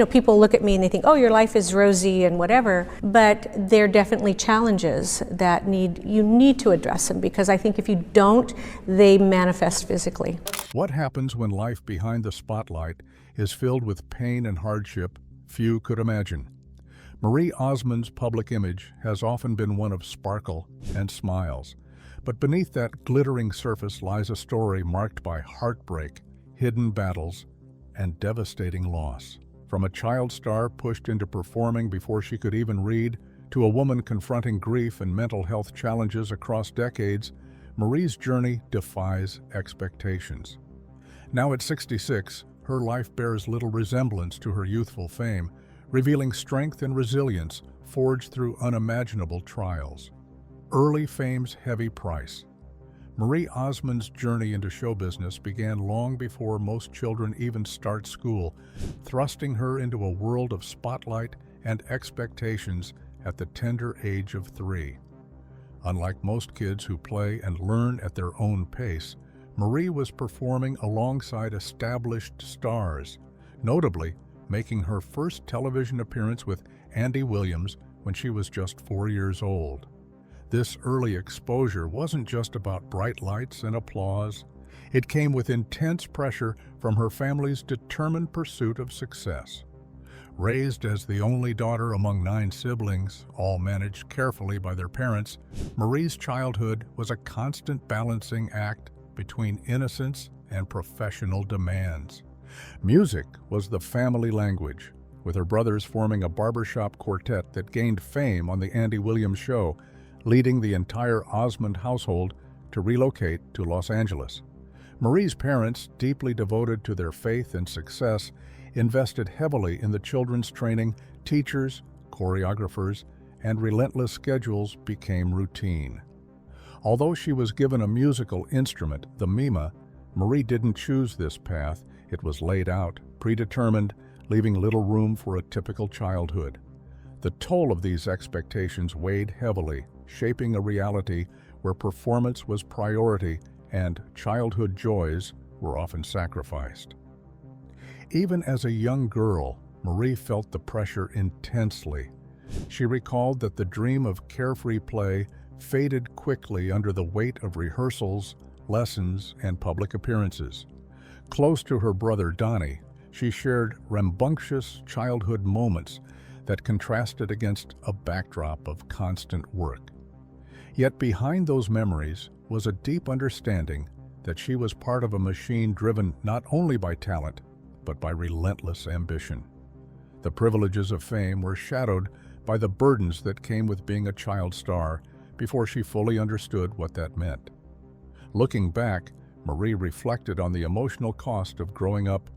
people look at me and they think, oh, your life is rosy and whatever, but there are definitely challenges that you need to address them, because I think if you don't, they manifest physically. What happens when life behind the spotlight is filled with pain and hardship few could imagine? Marie Osmond's public image has often been one of sparkle and smiles, but beneath that glittering surface lies a story marked by heartbreak, hidden battles, and devastating loss. From a child star pushed into performing before she could even read, to a woman confronting grief and mental health challenges across decades, Marie's journey defies expectations. Now at 66, her life bears little resemblance to her youthful fame, revealing strength and resilience forged through unimaginable trials. Early fame's heavy price. Marie Osmond's journey into show business began long before most children even start school, thrusting her into a world of spotlight and expectations at the tender age of 3. Unlike most kids who play and learn at their own pace, Marie was performing alongside established stars, notably making her first television appearance with Andy Williams when she was just 4 years old. This early exposure wasn't just about bright lights and applause. It came with intense pressure from her family's determined pursuit of success. Raised as the only daughter among 9 siblings, all managed carefully by their parents, Marie's childhood was a constant balancing act between innocence and professional demands. Music was the family language, with her brothers forming a barbershop quartet that gained fame on the Andy Williams Show, leading the entire Osmond household to relocate to Los Angeles. Marie's parents, deeply devoted to their faith and success, invested heavily in the children's training. Teachers, choreographers, and relentless schedules became routine. Although she was given a musical instrument, the mima, Marie didn't choose this path. It was laid out, predetermined, leaving little room for a typical childhood. The toll of these expectations weighed heavily, shaping a reality where performance was priority and childhood joys were often sacrificed. Even as a young girl, Marie felt the pressure intensely. She recalled that the dream of carefree play faded quickly under the weight of rehearsals, lessons, and public appearances. Close to her brother Donnie, she shared rambunctious childhood moments that contrasted against a backdrop of constant work. Yet behind those memories was a deep understanding that she was part of a machine driven not only by talent, but by relentless ambition. The privileges of fame were shadowed by the burdens that came with being a child star before she fully understood what that meant. Looking back, Marie reflected on the emotional cost of growing up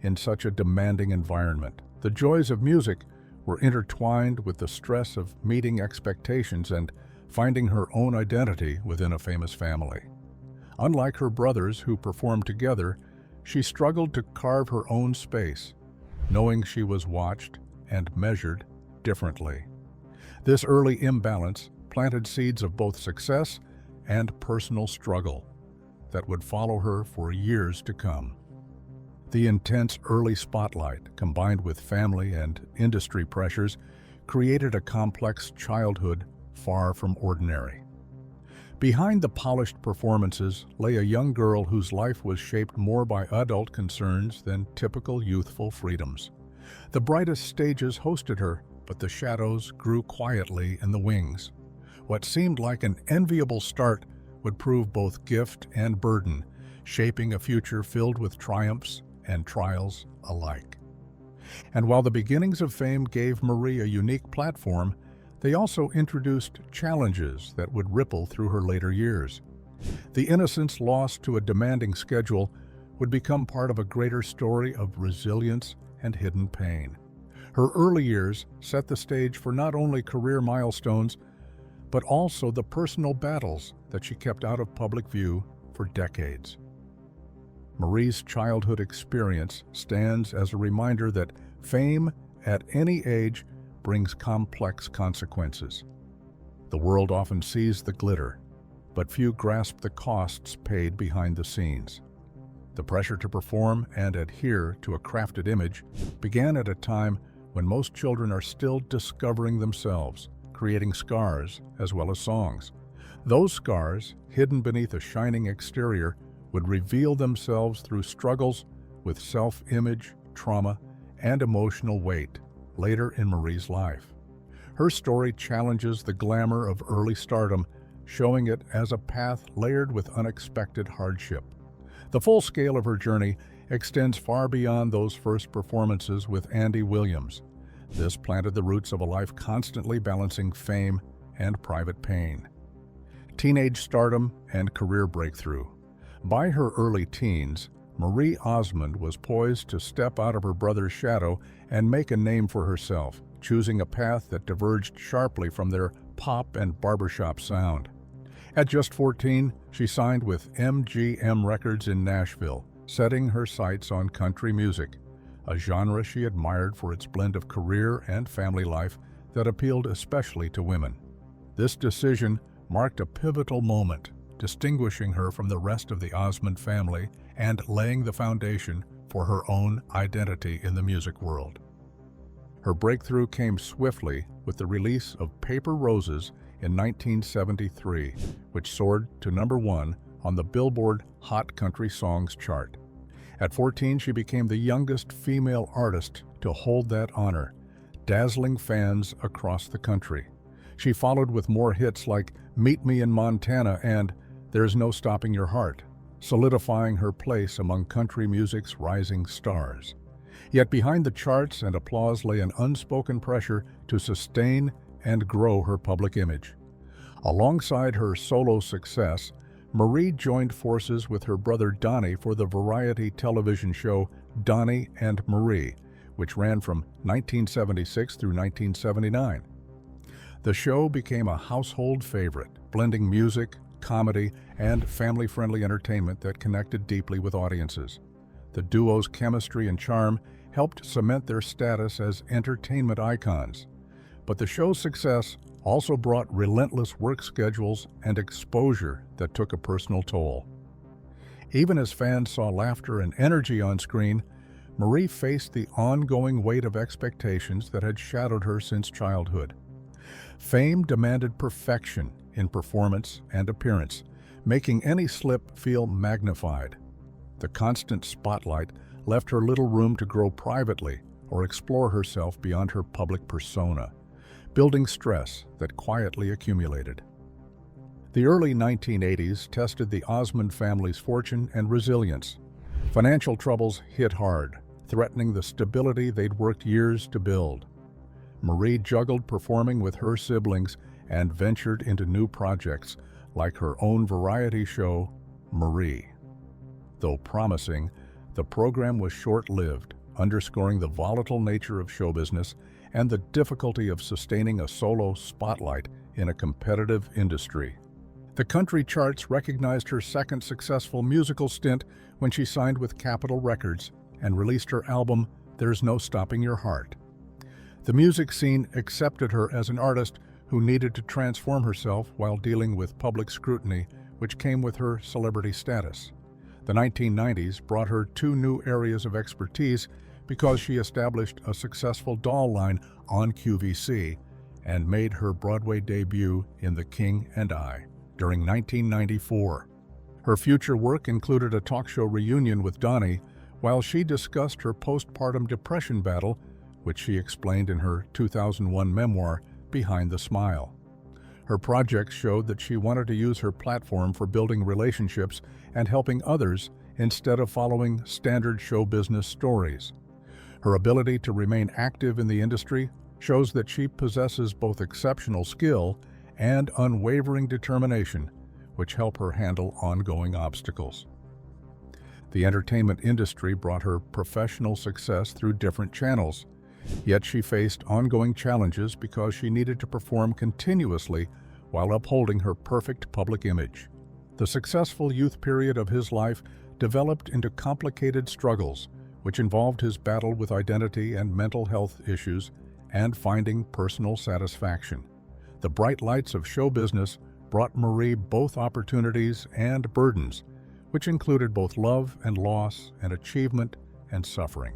in such a demanding environment. The joys of music were intertwined with the stress of meeting expectations and finding her own identity within a famous family. Unlike her brothers who performed together, she struggled to carve her own space, knowing she was watched and measured differently. This early imbalance planted seeds of both success and personal struggle that would follow her for years to come. The intense early spotlight, combined with family and industry pressures, created a complex childhood far from ordinary. Behind the polished performances lay a young girl whose life was shaped more by adult concerns than typical youthful freedoms. The brightest stages hosted her, but the shadows grew quietly in the wings. What seemed like an enviable start would prove both gift and burden, shaping a future filled with triumphs and trials alike. And while the beginnings of fame gave Marie a unique platform, they also introduced challenges that would ripple through her later years. The innocence lost to a demanding schedule would become part of a greater story of resilience and hidden pain. Her early years set the stage for not only career milestones, but also the personal battles that she kept out of public view for decades. Marie's childhood experience stands as a reminder that fame at any age brings complex consequences. The world often sees the glitter, but few grasp the costs paid behind the scenes. The pressure to perform and adhere to a crafted image began at a time when most children are still discovering themselves, creating scars as well as songs. Those scars, hidden beneath a shining exterior, would reveal themselves through struggles with self-image, trauma, and emotional weight later in Marie's life. Her story challenges the glamour of early stardom, showing it as a path layered with unexpected hardship. The full scale of her journey extends far beyond those first performances with Andy Williams. This planted the roots of a life constantly balancing fame and private pain. Teenage stardom and career breakthrough. By her early teens, Marie Osmond was poised to step out of her brother's shadow and make a name for herself, choosing a path that diverged sharply from their pop and barbershop sound. At just 14, she signed with MGM Records in Nashville, setting her sights on country music, a genre she admired for its blend of career and family life that appealed especially to women. This decision marked a pivotal moment, distinguishing her from the rest of the Osmond family and laying the foundation for her own identity in the music world. Her breakthrough came swiftly with the release of Paper Roses in 1973, which soared to #1 on the Billboard Hot Country Songs chart. At 14, she became the youngest female artist to hold that honor, dazzling fans across the country. She followed with more hits like Meet Me in Montana and There's No Stopping Your Heart, solidifying her place among country music's rising stars. Yet behind the charts and applause lay an unspoken pressure to sustain and grow her public image. Alongside her solo success, Marie joined forces with her brother Donnie for the variety television show Donnie and Marie, which ran from 1976 through 1979. The show became a household favorite, blending music, comedy, and family-friendly entertainment that connected deeply with audiences. The duo's chemistry and charm helped cement their status as entertainment icons. But the show's success also brought relentless work schedules and exposure that took a personal toll. Even as fans saw laughter and energy on screen, Marie faced the ongoing weight of expectations that had shadowed her since childhood. Fame demanded perfection in performance and appearance, making any slip feel magnified. The constant spotlight left her little room to grow privately or explore herself beyond her public persona, building stress that quietly accumulated. The early 1980s tested the Osmond family's fortune and resilience. Financial troubles hit hard, threatening the stability they'd worked years to build. Marie juggled performing with her siblings and ventured into new projects like her own variety show, Marie. Though promising, the program was short-lived, underscoring the volatile nature of show business and the difficulty of sustaining a solo spotlight in a competitive industry. The country charts recognized her second successful musical stint when she signed with Capitol Records and released her album, There's No Stopping Your Heart. The music scene accepted her as an artist who needed to transform herself while dealing with public scrutiny, which came with her celebrity status. The 1990s brought her two new areas of expertise because she established a successful doll line on QVC and made her Broadway debut in The King and I during 1994. Her future work included a talk show reunion with Donnie, while she discussed her postpartum depression battle, which she explained in her 2001 memoir, Behind the Smile. Her projects showed that she wanted to use her platform for building relationships and helping others instead of following standard show business stories. Her ability to remain active in the industry shows that she possesses both exceptional skill and unwavering determination, which help her handle ongoing obstacles. The entertainment industry brought her professional success through different channels, yet she faced ongoing challenges because she needed to perform continuously while upholding her perfect public image. The successful youth period of his life developed into complicated struggles, which involved his battle with identity and mental health issues and finding personal satisfaction. The bright lights of show business brought Marie both opportunities and burdens, which included both love and loss and achievement and suffering.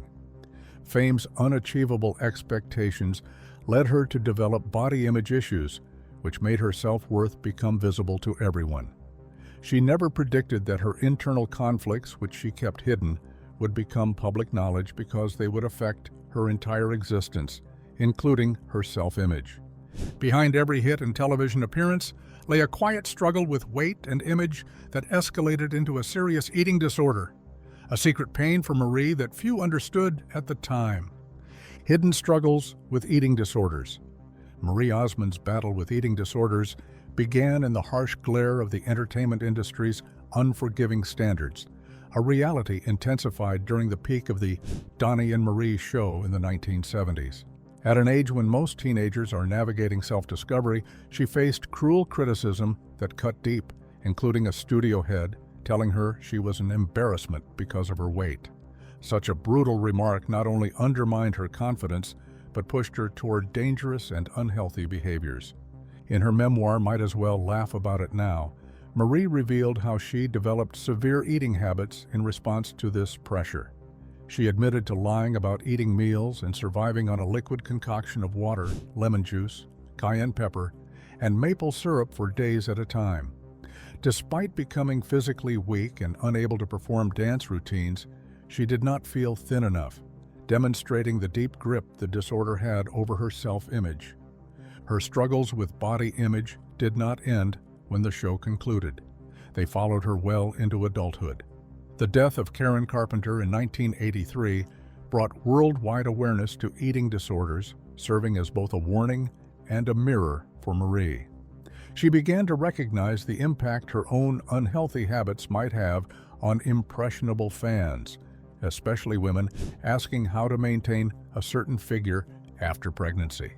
Fame's unachievable expectations led her to develop body image issues, which made her self-worth become visible to everyone. She never predicted that her internal conflicts, which she kept hidden, would become public knowledge because they would affect her entire existence, including her self-image. Behind every hit and television appearance lay a quiet struggle with weight and image that escalated into a serious eating disorder, a secret pain for Marie that few understood at the time. Hidden struggles with eating disorders. Marie Osmond's battle with eating disorders began in the harsh glare of the entertainment industry's unforgiving standards, a reality intensified during the peak of the Donnie and Marie show in the 1970s. At an age when most teenagers are navigating self-discovery, she faced cruel criticism that cut deep, including a studio head telling her she was an embarrassment because of her weight. Such a brutal remark not only undermined her confidence, but pushed her toward dangerous and unhealthy behaviors. In her memoir, Might As Well Laugh About It Now, Marie revealed how she developed severe eating habits in response to this pressure. She admitted to lying about eating meals and surviving on a liquid concoction of water, lemon juice, cayenne pepper, and maple syrup for days at a time. Despite becoming physically weak and unable to perform dance routines, she did not feel thin enough, demonstrating the deep grip the disorder had over her self-image. Her struggles with body image did not end when the show concluded. They followed her well into adulthood. The death of Karen Carpenter in 1983 brought worldwide awareness to eating disorders, serving as both a warning and a mirror for Marie. She began to recognize the impact her own unhealthy habits might have on impressionable fans, especially women asking how to maintain a certain figure after pregnancy.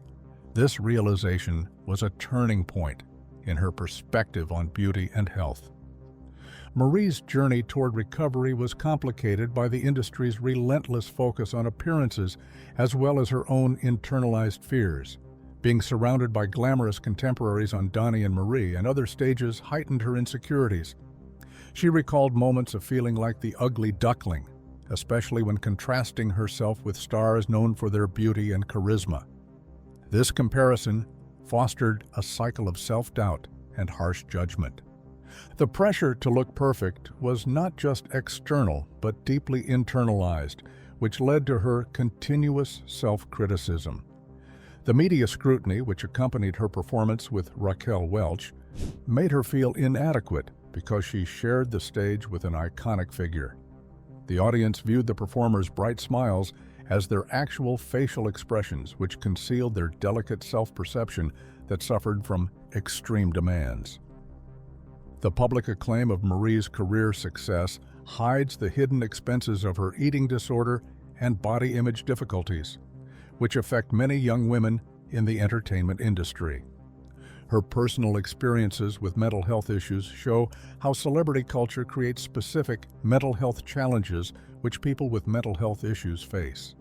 This realization was a turning point in her perspective on beauty and health. Marie's journey toward recovery was complicated by the industry's relentless focus on appearances as well as her own internalized fears. Being surrounded by glamorous contemporaries on Donnie and Marie and other stages heightened her insecurities. She recalled moments of feeling like the ugly duckling, especially when contrasting herself with stars known for their beauty and charisma. This comparison fostered a cycle of self-doubt and harsh judgment. The pressure to look perfect was not just external, but deeply internalized, which led to her continuous self-criticism. The media scrutiny which accompanied her performance with Raquel Welch made her feel inadequate because she shared the stage with an iconic figure. The audience viewed the performers' bright smiles as their actual facial expressions, which concealed their delicate self-perception that suffered from extreme demands. The public acclaim of Marie's career success hides the hidden expenses of her eating disorder and body image difficulties, which affect many young women in the entertainment industry. Her personal experiences with mental health issues show how celebrity culture creates specific mental health challenges which people with mental health issues face.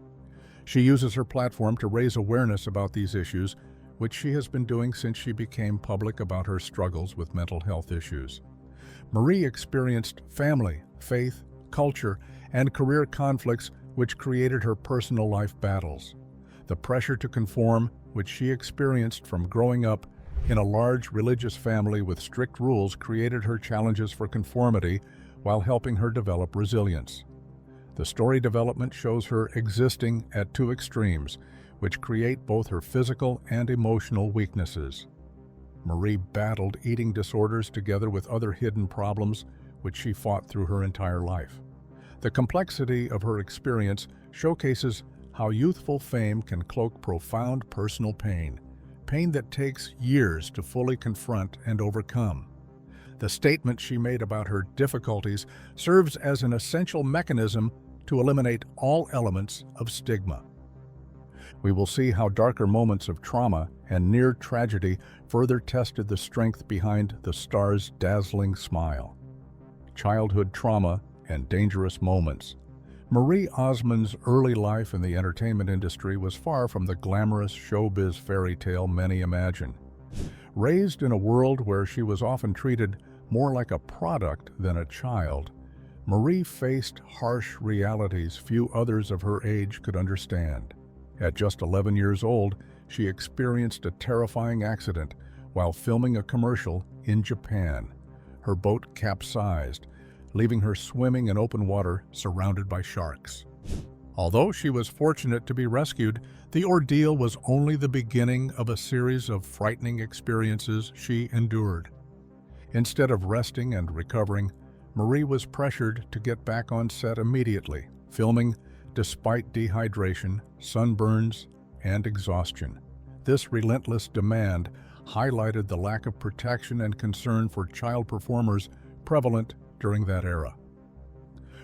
She uses her platform to raise awareness about these issues, which she has been doing since she became public about her struggles with mental health issues. Marie experienced family, faith, culture, and career conflicts which created her personal life battles. The pressure to conform, which she experienced from growing up in a large religious family with strict rules, created her challenges for conformity while helping her develop resilience. The story development shows her existing at two extremes, which create both her physical and emotional weaknesses. Marie battled eating disorders together with other hidden problems, which she fought through her entire life. The complexity of her experience showcases how youthful fame can cloak profound personal pain that takes years to fully confront and overcome. The statement she made about her difficulties serves as an essential mechanism to eliminate all elements of stigma. We will see how darker moments of trauma and near tragedy further tested the strength behind the star's dazzling smile. Childhood trauma and dangerous moments. Marie Osmond's early life in the entertainment industry was far from the glamorous showbiz fairy tale many imagine. Raised in a world where she was often treated more like a product than a child, Marie faced harsh realities few others of her age could understand. At just 11 years old, she experienced a terrifying accident while filming a commercial in Japan. Her boat capsized, leaving her swimming in open water surrounded by sharks. Although she was fortunate to be rescued, the ordeal was only the beginning of a series of frightening experiences she endured. Instead of resting and recovering, Marie was pressured to get back on set immediately, filming despite dehydration, sunburns, and exhaustion. This relentless demand highlighted the lack of protection and concern for child performers prevalent during that era.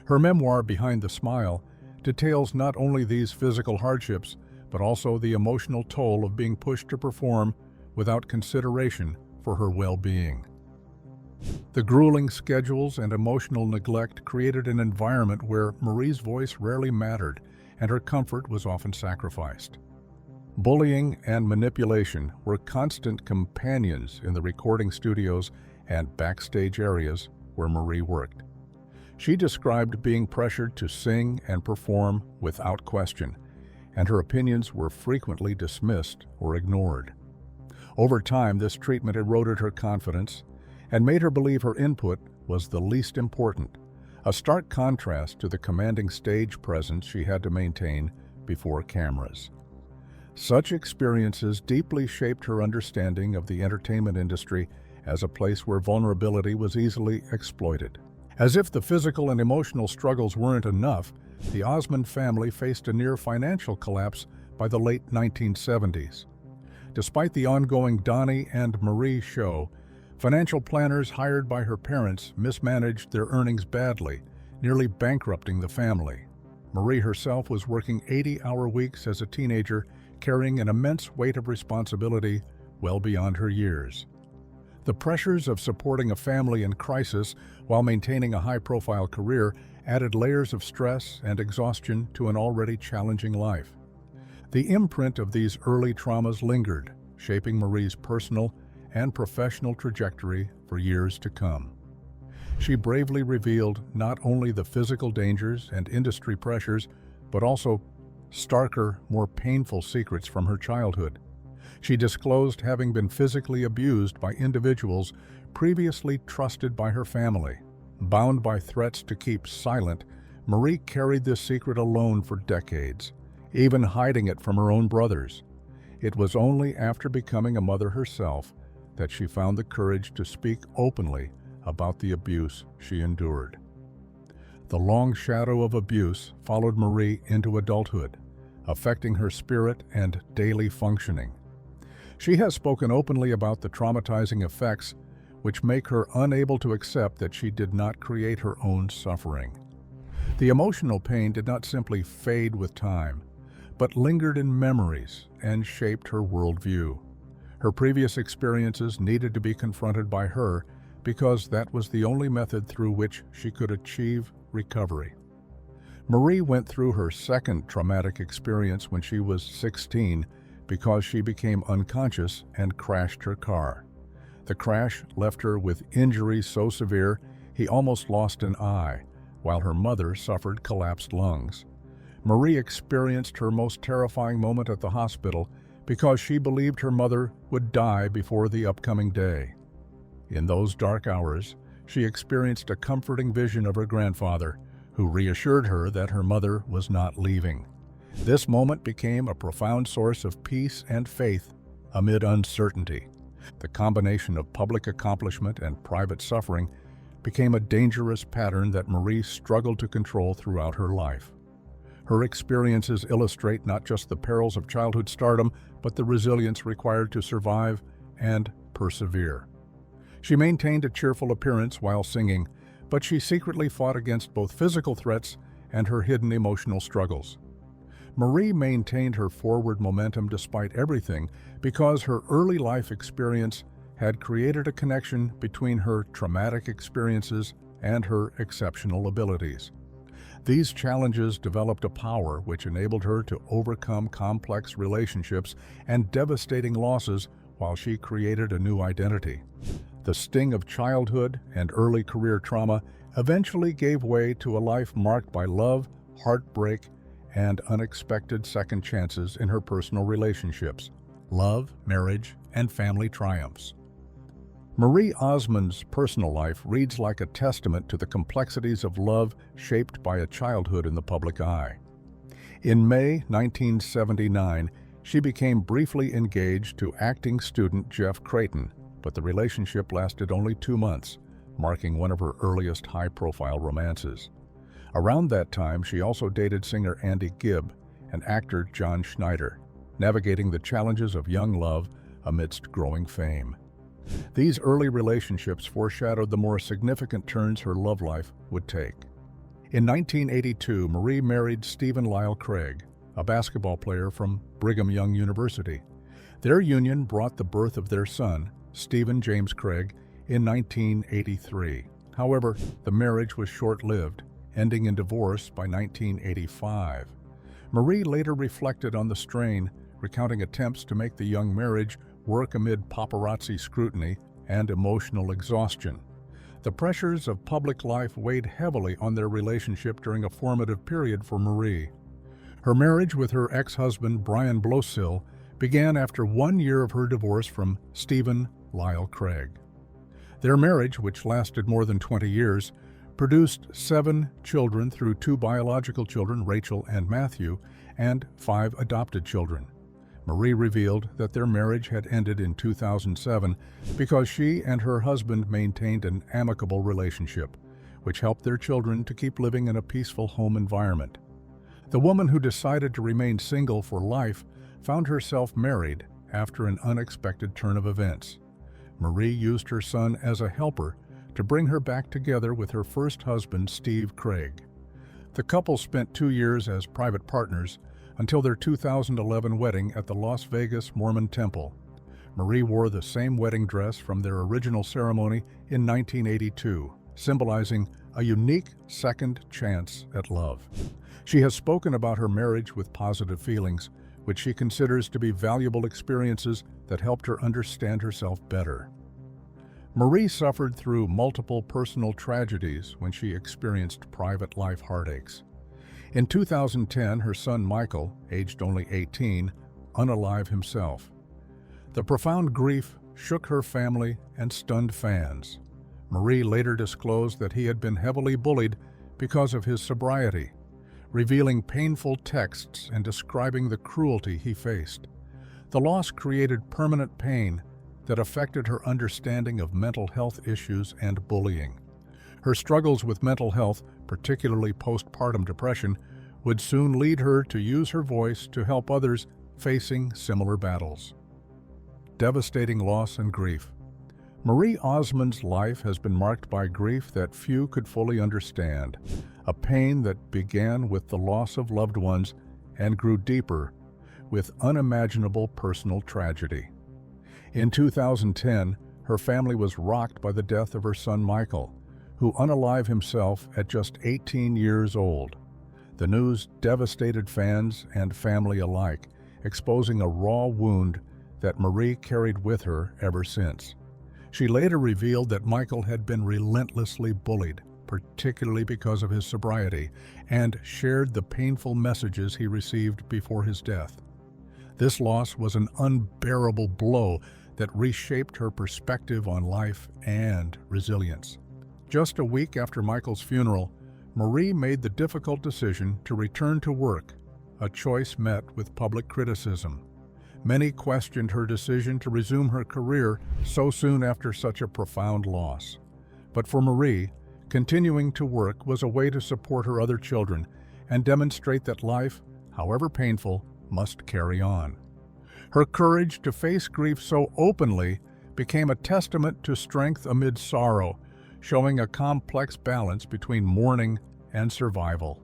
Her memoir, Behind the Smile, details not only these physical hardships, but also the emotional toll of being pushed to perform without consideration for her well-being. The grueling schedules and emotional neglect created an environment where Marie's voice rarely mattered and her comfort was often sacrificed. Bullying and manipulation were constant companions in the recording studios and backstage areas where Marie worked. She described being pressured to sing and perform without question, and her opinions were frequently dismissed or ignored. Over time, this treatment eroded her confidence and made her believe her input was the least important, a stark contrast to the commanding stage presence she had to maintain before cameras. Such experiences deeply shaped her understanding of the entertainment industry as a place where vulnerability was easily exploited. As if the physical and emotional struggles weren't enough, the Osmond family faced a near financial collapse by the late 1970s. Despite the ongoing Donnie and Marie show, financial planners hired by her parents mismanaged their earnings badly, nearly bankrupting the family. Marie herself was working 80-hour weeks as a teenager, carrying an immense weight of responsibility well beyond her years. The pressures of supporting a family in crisis while maintaining a high-profile career added layers of stress and exhaustion to an already challenging life. The imprint of these early traumas lingered, shaping Marie's personal and professional trajectory for years to come. She bravely revealed not only the physical dangers and industry pressures, but also starker, more painful secrets from her childhood. She disclosed having been physically abused by individuals previously trusted by her family. Bound by threats to keep silent, Marie carried this secret alone for decades, even hiding it from her own brothers. It was only after becoming a mother herself that she found the courage to speak openly about the abuse she endured. The long shadow of abuse followed Marie into adulthood, affecting her spirit and daily functioning. She has spoken openly about the traumatizing effects which make her unable to accept that she did not create her own suffering. The emotional pain did not simply fade with time, but lingered in memories and shaped her worldview. Her previous experiences needed to be confronted by her because that was the only method through which she could achieve recovery. Marie went through her second traumatic experience when she was 16 because she became unconscious and crashed her car. The crash left her with injuries so severe he almost lost an eye, while her mother suffered collapsed lungs. Marie experienced her most terrifying moment at the hospital because she believed her mother would die before the upcoming day. In those dark hours, she experienced a comforting vision of her grandfather, who reassured her that her mother was not leaving. This moment became a profound source of peace and faith amid uncertainty. The combination of public accomplishment and private suffering became a dangerous pattern that Marie struggled to control throughout her life. Her experiences illustrate not just the perils of childhood stardom, but the resilience required to survive and persevere. She maintained a cheerful appearance while singing, but she secretly fought against both physical threats and her hidden emotional struggles. Marie maintained her forward momentum despite everything because her early life experience had created a connection between her traumatic experiences and her exceptional abilities. These challenges developed a power which enabled her to overcome complex relationships and devastating losses while she created a new identity. The sting of childhood and early career trauma eventually gave way to a life marked by love, heartbreak, and unexpected second chances in her personal relationships, love, marriage, and family triumphs. Marie Osmond's personal life reads like a testament to the complexities of love shaped by a childhood in the public eye. In May 1979, she became briefly engaged to acting student Jeff Creighton, but the relationship lasted only 2 months, marking one of her earliest high-profile romances. Around that time, she also dated singer Andy Gibb and actor John Schneider, navigating the challenges of young love amidst growing fame. These early relationships foreshadowed the more significant turns her love life would take. In 1982, Marie married Stephen Lyle Craig, a basketball player from Brigham Young University. Their union brought the birth of their son, Stephen James Craig, in 1983. However, the marriage was short-lived, ending in divorce by 1985. Marie later reflected on the strain, recounting attempts to make the young marriage work amid paparazzi scrutiny and emotional exhaustion. The pressures of public life weighed heavily on their relationship during a formative period for Marie. Her marriage with her ex-husband, Brian Blosil, began after 1 year of her divorce from Stephen Lyle Craig. Their marriage, which lasted more than 20 years, produced 7 children through 2 biological children, Rachel and Matthew, and 5 adopted children. Marie revealed that their marriage had ended in 2007 because she and her husband maintained an amicable relationship, which helped their children to keep living in a peaceful home environment. The woman who decided to remain single for life found herself married after an unexpected turn of events. Marie used her son as a helper to bring her back together with her first husband, Steve Craig. The couple spent 2 years as private partners until their 2011 wedding at the Las Vegas Mormon Temple. Marie wore the same wedding dress from their original ceremony in 1982, symbolizing a unique second chance at love. She has spoken about her marriage with positive feelings, which she considers to be valuable experiences that helped her understand herself better. Marie suffered through multiple personal tragedies when she experienced private life heartaches. In 2010, her son Michael, aged only 18, unalived himself. The profound grief shook her family and stunned fans. Marie later disclosed that he had been heavily bullied because of his sobriety, revealing painful texts and describing the cruelty he faced. The loss created permanent pain that affected her understanding of mental health issues and bullying. Her struggles with mental health, particularly postpartum depression, would soon lead her to use her voice to help others facing similar battles. Devastating loss and grief. Marie Osmond's life has been marked by grief that few could fully understand, a pain that began with the loss of loved ones and grew deeper with unimaginable personal tragedy. In 2010, her family was rocked by the death of her son Michael, who unalived himself at just 18 years old. The news devastated fans and family alike, exposing a raw wound that Marie carried with her ever since. She later revealed that Michael had been relentlessly bullied, particularly because of his sobriety, and shared the painful messages he received before his death. This loss was an unbearable blow that reshaped her perspective on life and resilience. Just a week after Michael's funeral, Marie made the difficult decision to return to work, a choice met with public criticism. Many questioned her decision to resume her career so soon after such a profound loss. But for Marie, continuing to work was a way to support her other children and demonstrate that life, however painful, must carry on. Her courage to face grief so openly became a testament to strength amid sorrow, showing a complex balance between mourning and survival.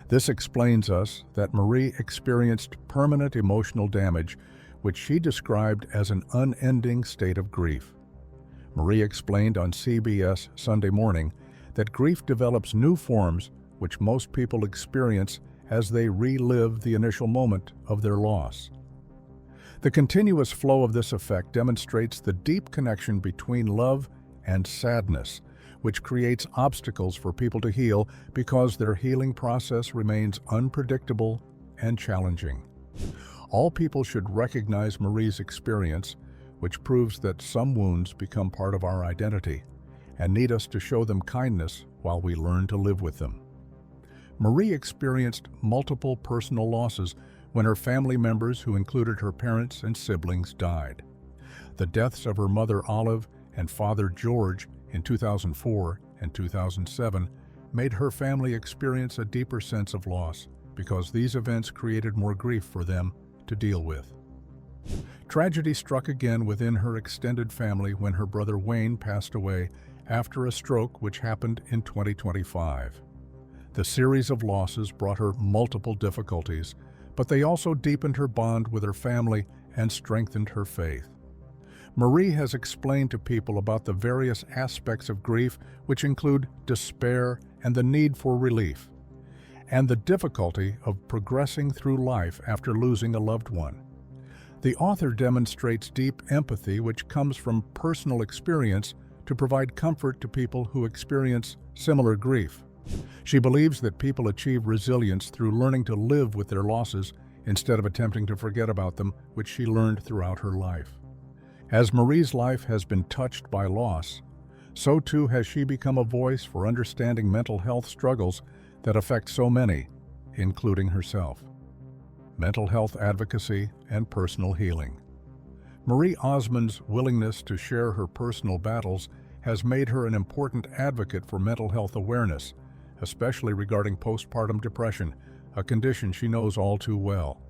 This explains us that Marie experienced permanent emotional damage, which she described as an unending state of grief. Marie explained on CBS Sunday Morning that grief develops new forms which most people experience as they relive the initial moment of their loss. The continuous flow of this effect demonstrates the deep connection between love and sadness, which creates obstacles for people to heal because their healing process remains unpredictable and challenging. All people should recognize Marie's experience, which proves that some wounds become part of our identity and need us to show them kindness while we learn to live with them. Marie experienced multiple personal losses when her family members, who included her parents and siblings, died. The deaths of her mother Olive and father George in 2004 and 2007 made her family experience a deeper sense of loss because these events created more grief for them to deal with. Tragedy struck again within her extended family when her brother Wayne passed away after a stroke which happened in 2025. The series of losses brought her multiple difficulties, but they also deepened her bond with her family and strengthened her faith. Marie has explained to people about the various aspects of grief, which include despair and the need for relief, and the difficulty of progressing through life after losing a loved one. The author demonstrates deep empathy, which comes from personal experience, to provide comfort to people who experience similar grief. She believes that people achieve resilience through learning to live with their losses instead of attempting to forget about them, which she learned throughout her life. As Marie's life has been touched by loss, so too has she become a voice for understanding mental health struggles that affect so many, including herself. Mental health advocacy and personal healing. Marie Osmond's willingness to share her personal battles has made her an important advocate for mental health awareness, especially regarding postpartum depression, a condition she knows all too well.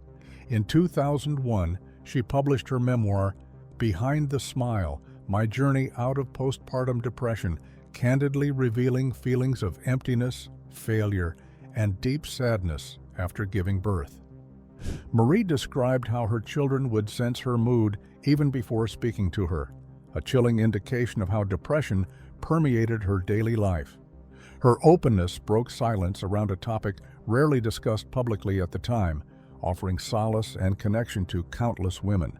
In 2001, she published her memoir, Behind the Smile: My Journey Out of Postpartum Depression, candidly revealing feelings of emptiness, failure, and deep sadness after giving birth. Marie described how her children would sense her mood even before speaking to her, a chilling indication of how depression permeated her daily life. Her openness broke silence around a topic rarely discussed publicly at the time, offering solace and connection to countless women.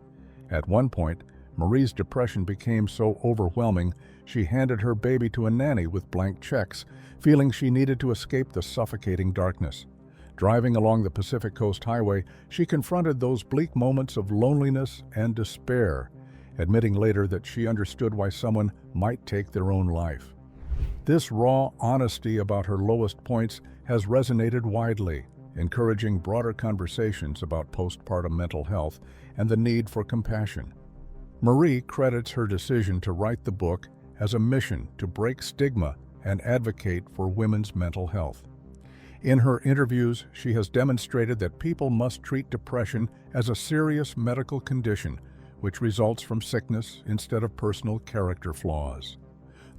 At one point, Marie's depression became so overwhelming, she handed her baby to a nanny with blank checks, feeling she needed to escape the suffocating darkness. Driving along the Pacific Coast Highway, she confronted those bleak moments of loneliness and despair, admitting later that she understood why someone might take their own life. This raw honesty about her lowest points has resonated widely, encouraging broader conversations about postpartum mental health and the need for compassion. Marie credits her decision to write the book as a mission to break stigma and advocate for women's mental health. In her interviews, she has demonstrated that people must treat depression as a serious medical condition, which results from sickness instead of personal character flaws.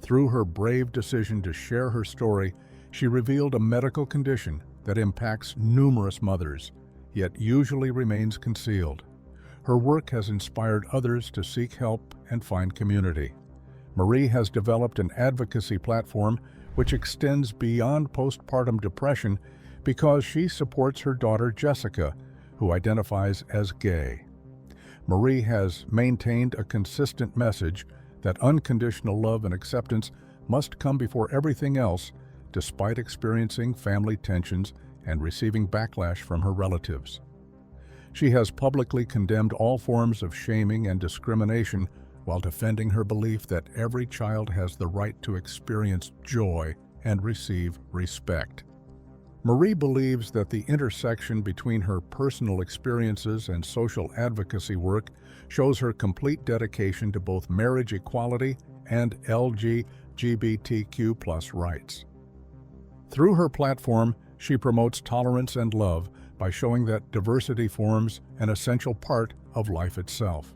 Through her brave decision to share her story, she revealed a medical condition that impacts numerous mothers, yet usually remains concealed. Her work has inspired others to seek help and find community. Marie has developed an advocacy platform which extends beyond postpartum depression because she supports her daughter Jessica, who identifies as gay. Marie has maintained a consistent message that unconditional love and acceptance must come before everything else, despite experiencing family tensions and receiving backlash from her relatives. She has publicly condemned all forms of shaming and discrimination while defending her belief that every child has the right to experience joy and receive respect. Marie believes that the intersection between her personal experiences and social advocacy work shows her complete dedication to both marriage equality and LGBTQ+ rights. Through her platform, she promotes tolerance and love by showing that diversity forms an essential part of life itself.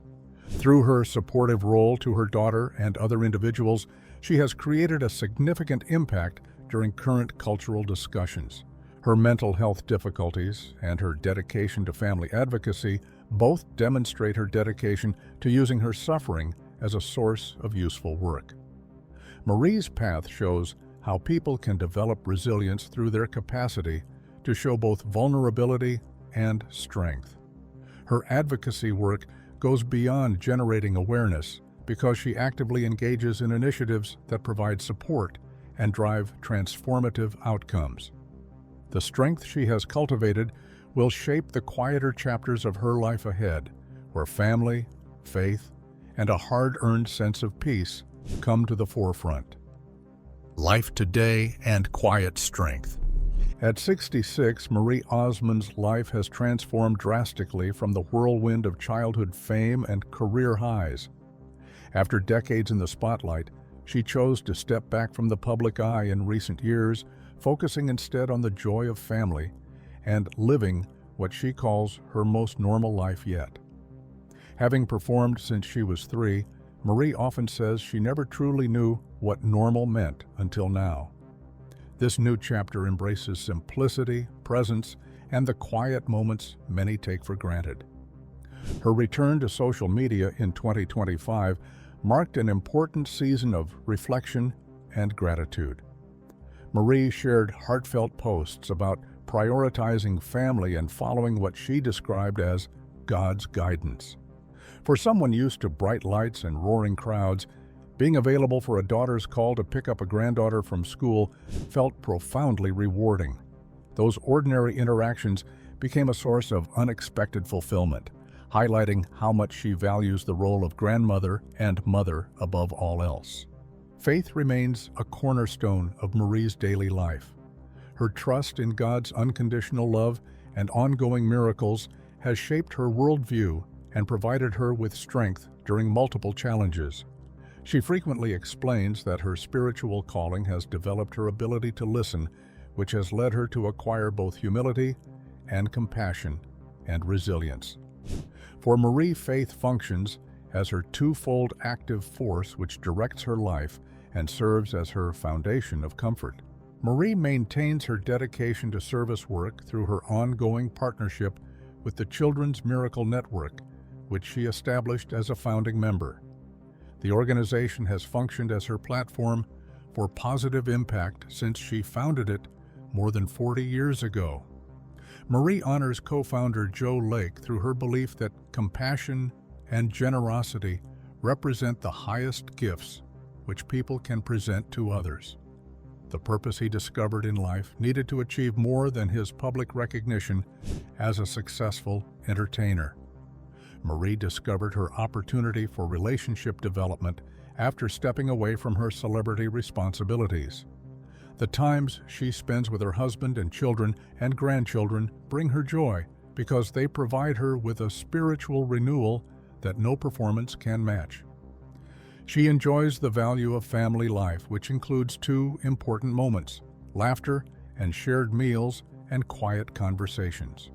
Through her supportive role to her daughter and other individuals, she has created a significant impact during current cultural discussions. Her mental health difficulties and her dedication to family advocacy both demonstrate her dedication to using her suffering as a source of useful work. Marie's path shows how people can develop resilience through their capacity to show both vulnerability and strength. Her advocacy work goes beyond generating awareness because she actively engages in initiatives that provide support and drive transformative outcomes. The strength she has cultivated will shape the quieter chapters of her life ahead, where family, faith, and a hard-earned sense of peace come to the forefront. Life today and quiet strength. At 66, Marie Osmond's life has transformed drastically from the whirlwind of childhood fame and career highs. After decades in the spotlight, she chose to step back from the public eye in recent years, focusing instead on the joy of family and living what she calls her most normal life yet. Having performed since she was 3, Marie often says she never truly knew what normal meant until now. This new chapter embraces simplicity, presence, and the quiet moments many take for granted. Her return to social media in 2025 marked an important season of reflection and gratitude. Marie shared heartfelt posts about prioritizing family and following what she described as God's guidance. For someone used to bright lights and roaring crowds, being available for a daughter's call to pick up a granddaughter from school felt profoundly rewarding. Those ordinary interactions became a source of unexpected fulfillment, highlighting how much she values the role of grandmother and mother above all else. Faith remains a cornerstone of Marie's daily life. Her trust in God's unconditional love and ongoing miracles has shaped her worldview and provided her with strength during multiple challenges. She frequently explains that her spiritual calling has developed her ability to listen, which has led her to acquire both humility and compassion and resilience. For Marie, faith functions as her twofold active force which directs her life and serves as her foundation of comfort. Marie maintains her dedication to service work through her ongoing partnership with the Children's Miracle Network, which she established as a founding member. The organization has functioned as her platform for positive impact since she founded it more than 40 years ago. Marie honors co-founder Joe Lake through her belief that compassion and generosity represent the highest gifts which people can present to others. The purpose he discovered in life needed to achieve more than his public recognition as a successful entertainer. Marie discovered her opportunity for relationship development after stepping away from her celebrity responsibilities. The times she spends with her husband and children and grandchildren bring her joy because they provide her with a spiritual renewal that no performance can match. She enjoys the value of family life, which includes 2 important moments: laughter and shared meals and quiet conversations.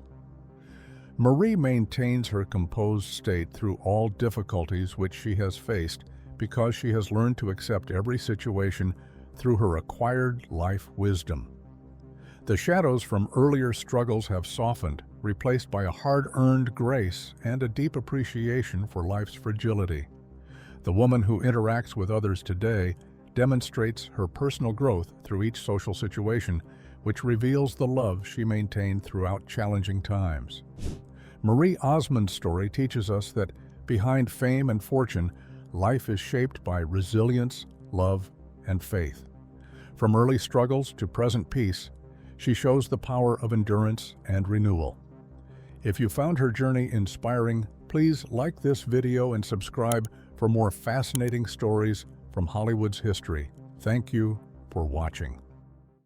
Marie maintains her composed state through all difficulties which she has faced because she has learned to accept every situation through her acquired life wisdom. The shadows from earlier struggles have softened, replaced by a hard-earned grace and a deep appreciation for life's fragility. The woman who interacts with others today demonstrates her personal growth through each social situation, which reveals the love she maintained throughout challenging times. Marie Osmond's story teaches us that behind fame and fortune, life is shaped by resilience, love, and faith. From early struggles to present peace, she shows the power of endurance and renewal. If you found her journey inspiring, please like this video and subscribe for more fascinating stories from Hollywood's history. Thank you for watching.